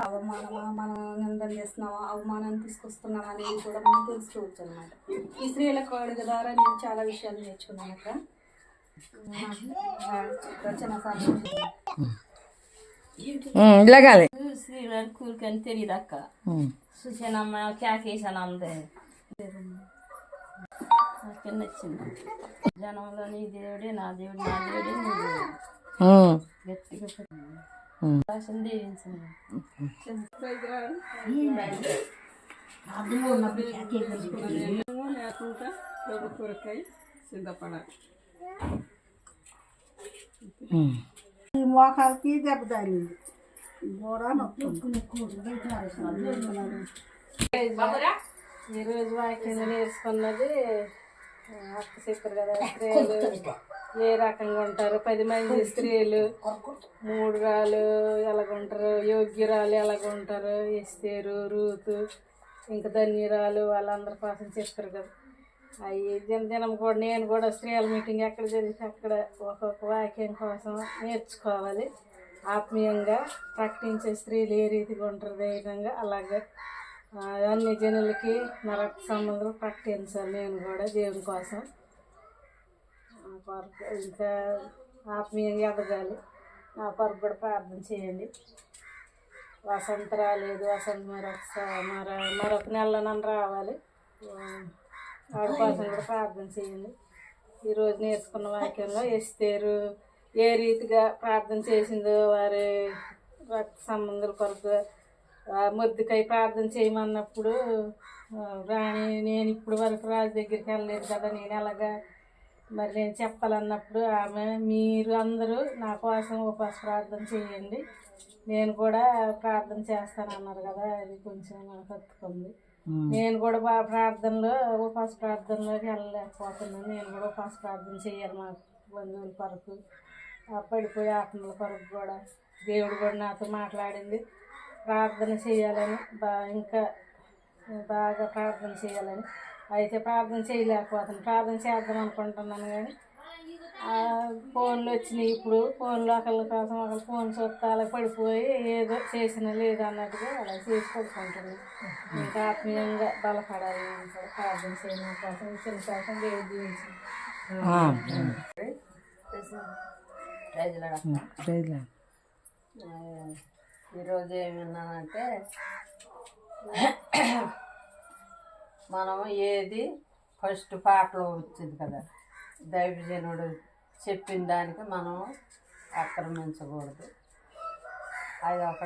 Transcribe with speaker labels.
Speaker 1: అవమానమా, మనం నిందన చేస్తున్నామా, అవమానాన్ని తీసుకొస్తున్నామా అనేది కూడా మనం తెలుసుకోవచ్చు అనమాట. ఈ స్త్రీల కోడిక ద్వారా నేను చాలా విషయాలు నేర్చుకున్నాను అక్క. రచన
Speaker 2: ఇలాగాలి
Speaker 3: స్త్రీలను కూరికని తెలియదు అక్క. చూసానమ్మా క్యాకేసాను అందే నాకు నచ్చింది. జనంలో నీ దేవుడే నా దేవుడు, నా దేవుడే నీ దేవుడు గట్టిగా భాషను దీవించింది.
Speaker 1: లేకుండా ప్రభు కొరకై సిద్ధపడాలి.
Speaker 4: ఈ మోకాలకి దెబ్బ తగిలింది.
Speaker 1: ఈరోజు వాక్యం నేర్చుకున్నది అక్క చెప్పారు కదా, స్త్రీలు ఏ రకంగా ఉంటారు, 10 మంది స్త్రీలు, 3 రాళ్ళు ఎలాగుంటారు, యోగ్యురాలు ఎలాగుంటారు, ఎస్తేరు, రూతు, ఇంకా ధన్యురాలు, వాళ్ళందరి కోసం చెప్పారు కదా. అవి దినం కూడా నేను కూడా స్త్రీల మీటింగ్ ఎక్కడ జరిగితే అక్కడ ఒక్కొక్క వాక్యం కోసం నేర్చుకోవాలి. ఆత్మీయంగా ప్రకటించే స్త్రీలు ఏ రీతిగా ఉంటారు ధైర్యంగా, అలాగే అన్ని జనులకి నా రక్త సంబంధం ప్రకటించాలి. నేను కూడా దేవుని కోసం ఇంకా ఆత్మీయంగా ఎదగాలి. నా కొరకు కూడా ప్రార్థన చేయండి. వసంత రాలేదు, వసంత మరొక నెలలో నన్ను రావాలి. వాడి కోసం కూడా ప్రార్థన చేయండి. ఈరోజు నేర్చుకున్న వాక్యంలో ఎస్తేరు ఏ రీతిగా ప్రార్థన చేసిందో, వారి రక్త సంబంధాల కొరకు మొద్దుకై ప్రార్థన చేయమన్నప్పుడు, రాణి నేను ఇప్పుడు వరకు రాజు దగ్గరికి వెళ్ళలేదు కదా, నేను ఎలాగా మరి నేను చెప్పాలన్నప్పుడు ఆమె మీరు అందరూ నా కోసం ఉపవాస ప్రార్థన చేయండి, నేను కూడా ప్రార్థన చేస్తాను అన్నారు కదా. అది కొంచెం నాకు హత్తుకుంది. నేను కూడా ప్రార్థనలో ఉపవాస ప్రార్థనలోకి వెళ్ళలేకపోతున్నాను. నేను కూడా ఉపవాస ప్రార్థన చేయాలి. మా బంధువుల కొరకు, పడిపోయే ఆత్మల కొరకు కూడా దేవుడు కూడా నాతో మాట్లాడింది. ప్రార్థన చేయాలని, ఇంకా బాగా ప్రార్థన చేయాలని. అయితే ప్రార్థన చేయలేకపోతున్నాను. ప్రార్థన చేద్దాం అనుకుంటున్నాను కానీ ఫోన్లు వచ్చినాయి. ఇప్పుడు ఫోన్లో ఒకళ్ళ కోసం ఒకళ్ళు ఫోన్ చూస్తా అలా పడిపోయి ఏదో చేసినా లేదు అన్నట్టుగా అలా చేసి పడుకుంటున్నాను. ఇంకా ఆత్మీయంగా బలపడాలి. ఇంకా ప్రార్థన చేయడం కోసం చిన్న కోసం దేవుడు జీవించింది.
Speaker 3: ఈరోజు ఏమన్నానంటే, మనం ఏది ఫస్ట్ పాటలో వచ్చింది కదా, దైవజనుడు చెప్పిన దానికి మనం ఆక్రమించకూడదు. అది ఒక